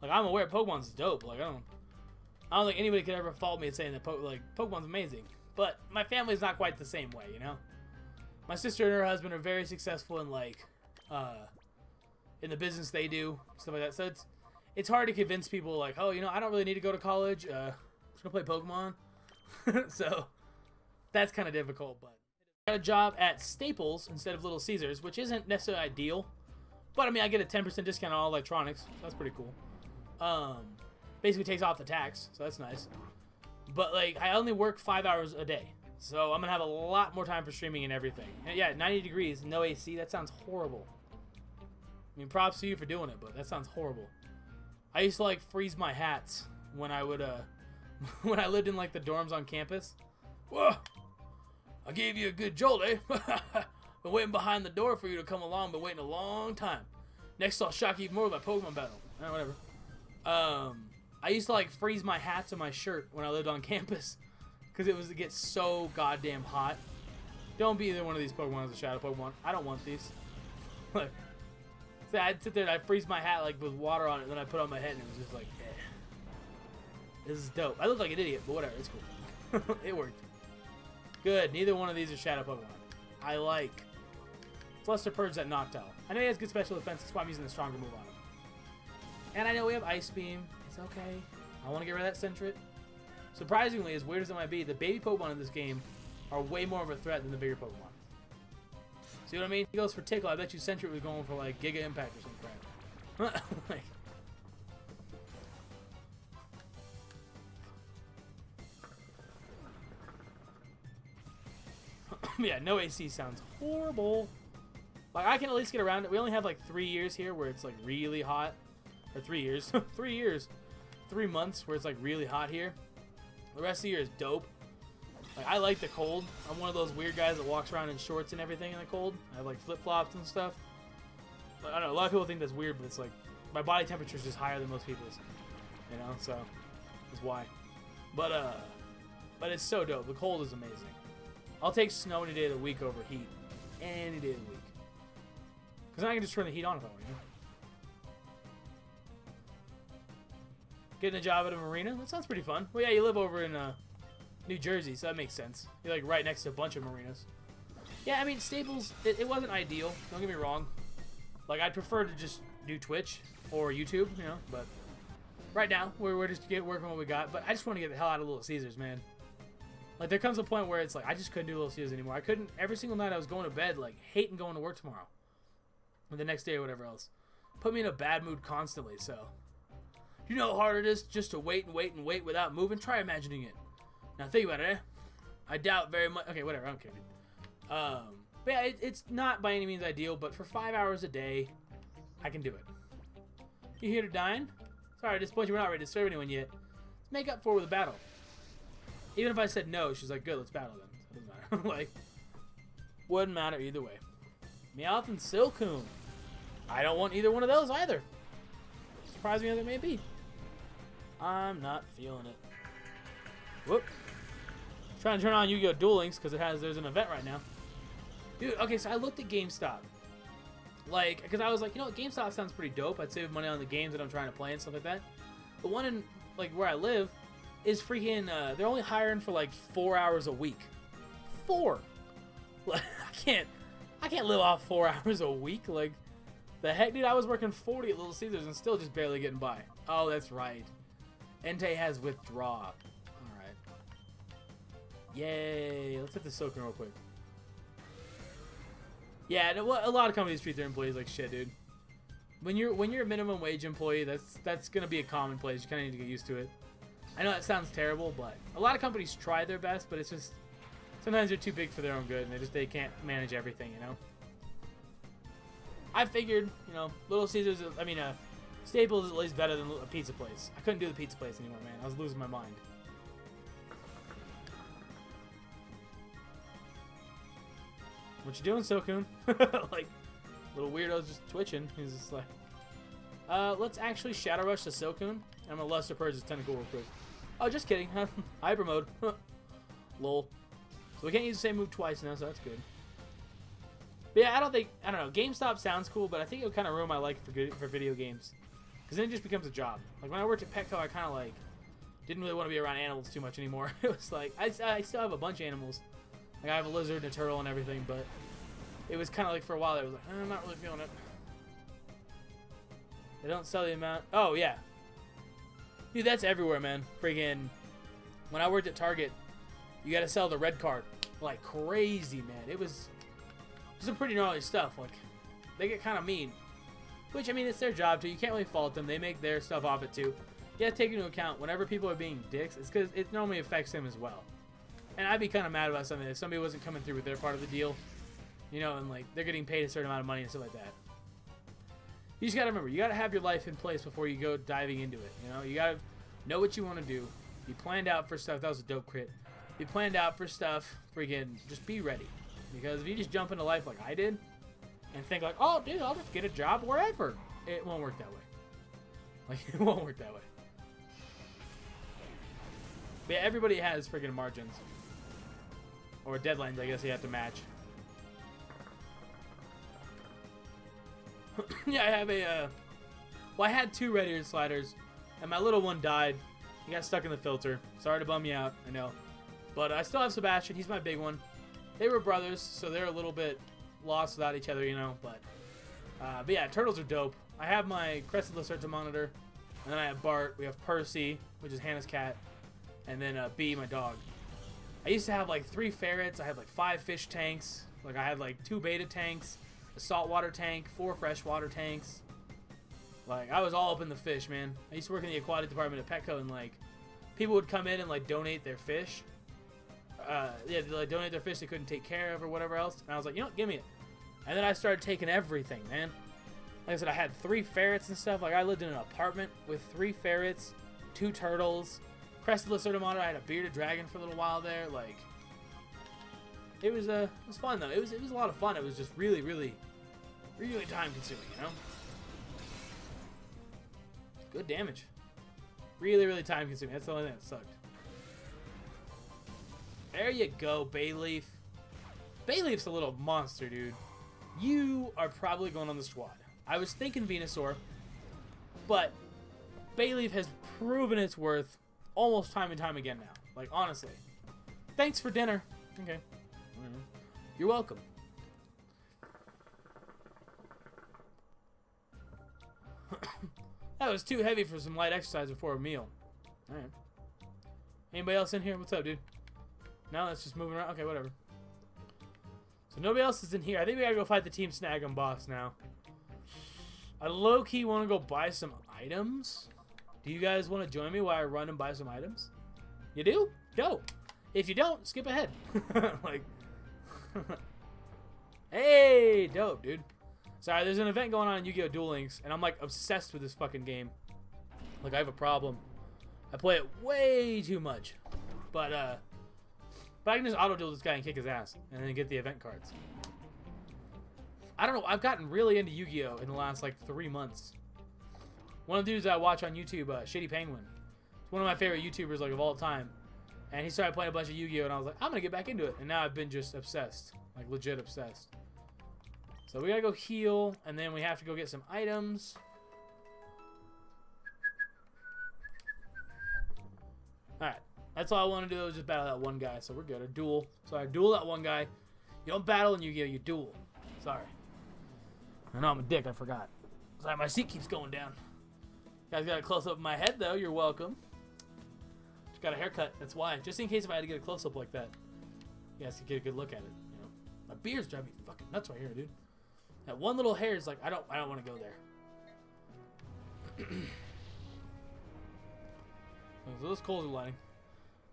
Like, I'm aware Pokemon's dope. Like, I don't think anybody could ever fault me at saying that Pokemon's amazing. But my family's not quite the same way, you know? My sister and her husband are very successful in, like, in the business they do, stuff like that. So it's hard to convince people, like, oh, you know, I don't really need to go to college. I'm just gonna play Pokemon. So that's kind of difficult. But I got a job at Staples instead of Little Caesars, which isn't necessarily ideal. But I mean, I get a 10% discount on all electronics. So that's pretty cool. Basically takes off the tax, so that's nice. But like, I only work 5 hours a day, so I'm gonna have a lot more time for streaming and everything. And yeah, 90 degrees, no AC. That sounds horrible. I mean, props to you for doing it, but that sounds horrible. I used to like freeze my hats when I would when I lived in like the dorms on campus. Whoa! I gave you a good jolt, eh? Been waiting behind the door for you to come along. Been waiting a long time. Next, I'll shock you even more with my Pokemon battle. Whatever. I used to like freeze my hats and my shirt when I lived on campus because it get so goddamn hot. Don't be either one of these Pokemon as a shadow Pokemon. I don't want these. Like, so I'd sit there and I'd freeze my hat like with water on it, and then I put it on my head, and it was just like, eh. This is dope. I look like an idiot, but whatever. It's cool. It worked. Good. Neither one of these are shadow Pokemon. I like. Fluster Purge that Noctowl. I know he has good special defense. That's why I'm using the stronger move on him. And I know we have Ice Beam. It's okay. I want to get rid of that Sentret. Surprisingly, as weird as it might be, the baby Pokemon in this game are way more of a threat than the bigger Pokemon. See what I mean? He goes for Tickle. I bet you Sentret was going for like Giga Impact or some crap. Like, yeah, no AC sounds horrible. Like, I can at least get around it. We only have like 3 years here where it's like really hot. Or 3 years. 3 years. 3 months where it's like really hot here. The rest of the year is dope. Like, I like the cold. I'm one of those weird guys that walks around in shorts and everything in the cold. I have like flip-flops and stuff. But I don't know, a lot of people think that's weird, but it's like my body temperature is just higher than most people's. You know, so that's why. But it's so dope. The cold is amazing. I'll take snow any day of the week over heat. Any day of the week. Because then I can just turn the heat on if I want, you know? Getting a job at a marina? That sounds pretty fun. Well, yeah, you live over in New Jersey, so that makes sense. You're like right next to a bunch of marinas. Yeah, I mean, Staples, it wasn't ideal. Don't get me wrong. Like, I'd prefer to just do Twitch or YouTube, you know, but right now, we're just working what we got. But I just want to get the hell out of Little Caesars, man. Like, there comes a point where it's like, I just couldn't do Little Caesars anymore. I couldn't, every single night I was going to bed, like, hating going to work tomorrow. Or the next day or whatever else. Put me in a bad mood constantly, so. You know how hard it is just to wait and wait and wait without moving? Try imagining it. Now, think about it, eh? I doubt very much. Okay, whatever, I don't care, dude. But yeah, it's not by any means ideal, but for 5 hours a day, I can do it. You here to dine? Sorry, I disappoint you, we're not ready to serve anyone yet. Let's make up for it with a battle. Even if I said no, she's like, good, let's battle then. So it doesn't matter. Like, wouldn't matter either way. Meowth and Silcoon. I don't want either one of those either. Surprising as it may be. I'm not feeling it. Whoop. Trying to turn on Yu-Gi-Oh! Duel Links because there's an event right now. Dude, okay, so I looked at GameStop. Like, because I was like, you know what, GameStop sounds pretty dope. I'd save money on the games that I'm trying to play and stuff like that. The one in, like, where I live is freaking, they're only hiring for, like, 4 hours a week. 4! Like, I can't live off 4 hours a week. Like, the heck, dude, I was working 40 at Little Caesars and still just barely getting by. Oh, that's right. Entei has withdraw. Alright. Yay. Let's hit the Silken real quick. Yeah, a lot of companies treat their employees like shit, dude. When you're a minimum wage employee, that's gonna be a commonplace. You kind of need to get used to it. I know that sounds terrible, but a lot of companies try their best, but it's just sometimes they're too big for their own good, and they can't manage everything, you know. I figured, you know, Little Caesars. I mean, Staples is at least better than a pizza place. I couldn't do the pizza place anymore, man. I was losing my mind. What you doing, Silcoon? Like, little weirdo's just twitching. He's just like, let's actually Shadow Rush the Silcoon. I'm gonna Luster Purge his Tentacle real quick. Oh, just kidding. Hyper mode. Lol. So we can't use the same move twice now, so that's good. But yeah, I don't know. GameStop sounds cool, but I think it'll kind of ruin my like for video games. Because then it just becomes a job. Like, when I worked at Petco, I kind of, like, didn't really want to be around animals too much anymore. It was like, I still have a bunch of animals. Like, I have a lizard and a turtle and everything, but it was kind of like, for a while, it was like, I'm not really feeling it. They don't sell the amount. Oh, yeah. Dude, that's everywhere, man. Friggin', when I worked at Target, you got to sell the red card. Like, crazy, man. It was some pretty gnarly stuff. Like, they get kind of mean. Which, I mean, it's their job, too. You can't really fault them. They make their stuff off it, too. You gotta take into account, whenever people are being dicks, it's because it normally affects them as well. And I'd be kind of mad about something if somebody wasn't coming through with their part of the deal. You know, and, like, they're getting paid a certain amount of money and stuff like that. You just gotta remember, you gotta have your life in place before you go diving into it. You know, you gotta know what you want to do. Be planned out for stuff. That was a dope crit. Be planned out for stuff. Freaking, just be ready. Because if you just jump into life like I did, and think like, oh, dude, I'll just get a job wherever. It won't work that way. Like, it won't work that way. But yeah, everybody has freaking margins. Or deadlines, I guess you have to match. Yeah, I have a, well, I had 2 red ear sliders, and my little one died. He got stuck in the filter. Sorry to bum you out, I know. But I still have Sebastian. He's my big one. They were brothers, so they're a little bit lost without each other, you know. But yeah, turtles are dope. I have my Crested Lacerta monitor, and then I have Bart. We have Percy, which is Hannah's cat, and then B, my dog. I used to have like 3 ferrets. I had like 5 fish tanks. Like, I had like 2 beta tanks, a saltwater tank, 4 freshwater tanks. Like, I was all up in the fish, man. I used to work in the aquatic department at Petco, and like, people would come in and like donate their fish. Yeah, they like donate their fish they couldn't take care of or whatever else. And I was like, you know what, give me it. And then I started taking everything, man. Like I said, I had 3 ferrets and stuff. Like, I lived in an apartment with 3 ferrets, 2 turtles, Crested Lacerta monitor. I had a bearded dragon for a little while there. Like, it was fun though. It was a lot of fun. It was just really, really, really time consuming, you know. Good damage. Really, really time consuming. That's the only thing that sucked. There you go, Bayleaf. Bayleaf's a little monster, dude. You are probably going on the squad. I was thinking Venusaur, but Bayleaf has proven its worth almost time and time again now. Like, honestly. Thanks for dinner. Okay. You're welcome. That was too heavy for some light exercise before a meal. Alright. Anybody else in here? What's up, dude? No, that's just moving around. Okay, whatever. So nobody else is in here. I think we gotta go fight the Team Snag'em boss now. I low-key want to go buy some items. Do you guys want to join me while I run and buy some items? You do? Go. If you don't, skip ahead. Like, hey, dope, dude. Sorry, there's an event going on in Yu-Gi-Oh! Duel Links, and I'm like obsessed with this fucking game. Like, I have a problem. I play it way too much. But I can just auto-duel this guy and kick his ass, and then get the event cards. I don't know, I've gotten really into Yu-Gi-Oh! In the last, like, 3 months. One of the dudes I watch on YouTube, Shitty Penguin, is one of my favorite YouTubers, like, of all time. And he started playing a bunch of Yu-Gi-Oh! And I was like, I'm gonna get back into it. And now I've been just obsessed. Like, legit obsessed. So we gotta go heal, and then we have to go get some items. Alright. That's all I want to do is just battle that one guy, so we're good. Or duel. Sorry, duel that one guy. You don't battle in Yu-Gi-Oh! You duel. Sorry. I know I'm a dick, I forgot. Sorry, my seat keeps going down. You guys got a close-up of my head, though. You're welcome. Just got a haircut, that's why. Just in case if I had to get a close-up like that. You guys could get a good look at it, you know. My beard's driving me fucking nuts right here, dude. That one little hair is like, I don't want to go there. So those coals are lighting.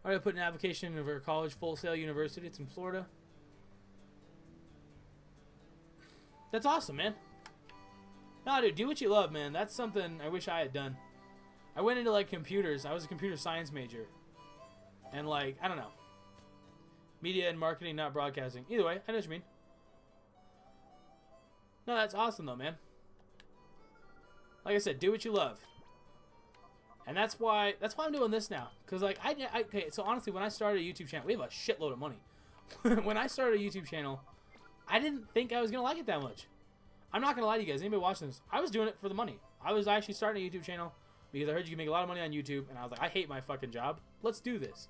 I already put an application in for college, Full Sail University. It's in Florida. That's awesome, man. No, dude, do what you love, man. That's something I wish I had done. I went into, like, computers. I was a computer science major. And, like, I don't know. Media and marketing, not broadcasting. Either way, I know what you mean. No, that's awesome, though, man. Like I said, do what you love. And that's why I'm doing this now. Because, like, okay, so honestly, when I started a YouTube channel, we have a shitload of money. When I started a YouTube channel, I didn't think I was going to like it that much. I'm not going to lie to you guys. Anybody watching this, I was doing it for the money. I was actually starting a YouTube channel because I heard you can make a lot of money on YouTube, and I was like, I hate my fucking job. Let's do this.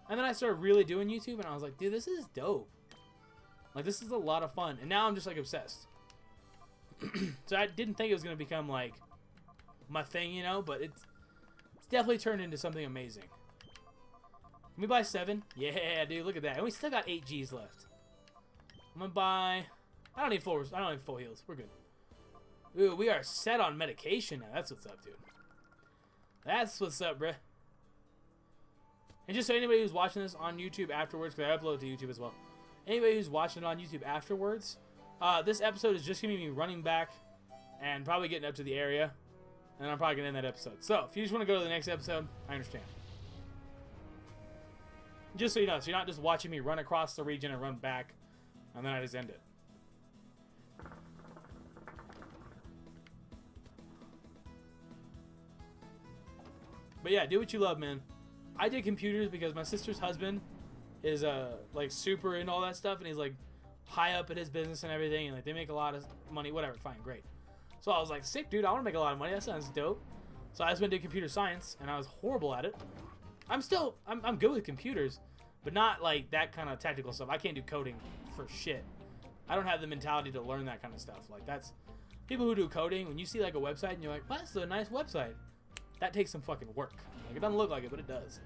And then I started really doing YouTube, and I was like, dude, this is dope. Like, this is a lot of fun. And now I'm just, like, obsessed. So I didn't think it was going to become, like, my thing, you know? But it's definitely turned into something amazing. Can we buy 7? Yeah, dude, look at that. And we still got 8 G's left. I'm going to buy... I don't need full heals. We're good. Ooh, we are set on medication now. That's what's up, dude. That's what's up, bruh. And just so anybody who's watching this on YouTube afterwards, because I upload to YouTube as well. Anybody who's watching it on YouTube afterwards, this episode is just going to be me running back and probably getting up to the area. And I'm probably going to end that episode. So, if you just want to go to the next episode, I understand. Just so you know, so you're not just watching me run across the region and run back, and then I just end it. But yeah, do what you love, man. I did computers because my sister's husband is like super into all that stuff, and he's like high up in his business and everything, and like they make a lot of money. Whatever, fine, great. So I was like, sick, dude. I want to make a lot of money. That sounds dope. So I just went to computer science, and I was horrible at it. I'm good with computers, but not like that kind of technical stuff. I can't do coding for shit. I don't have the mentality to learn that kind of stuff. Like that's people who do coding. When you see like a website and you're like, well, that's a nice website. That takes some fucking work. Like, it doesn't look like it, but it does.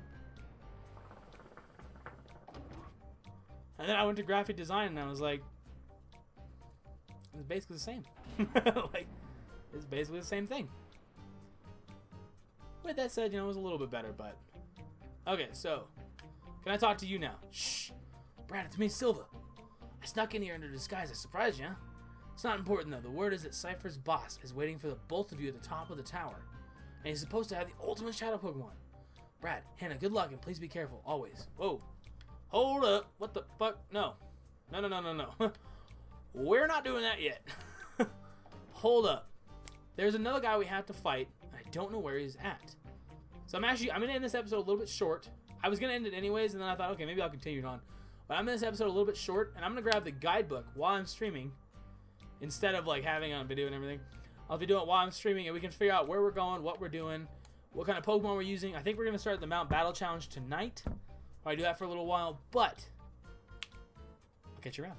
And then I went to graphic design, and I was like, it's basically the same. Like, it's basically the same thing. With that said, you know, it was a little bit better, but... Okay, so, can I talk to you now? Shh. Brad, it's me, Silva. I snuck in here under disguise. I surprised you, huh? It's not important, though. The word is that Cypher's boss is waiting for the both of you at the top of the tower. And he's supposed to have the ultimate shadow Pokemon. Brad, Hannah, good luck, and please be careful, always. Whoa. Hold up. What the fuck? No. No. We're not doing that yet. Hold up. There's another guy we have to fight. I don't know where he's at. So I'm going to end this episode a little bit short. I was going to end it anyways, and then I thought, okay, maybe I'll continue it on. But I'm in this episode a little bit short, and I'm going to grab the guidebook while I'm streaming. Instead of, like, having it on video and everything. I'll be doing it while I'm streaming, and we can figure out where we're going, what we're doing, what kind of Pokemon we're using. I think we're going to start the Mount Battle Challenge tonight. I'll do that for a little while, but I'll catch you around.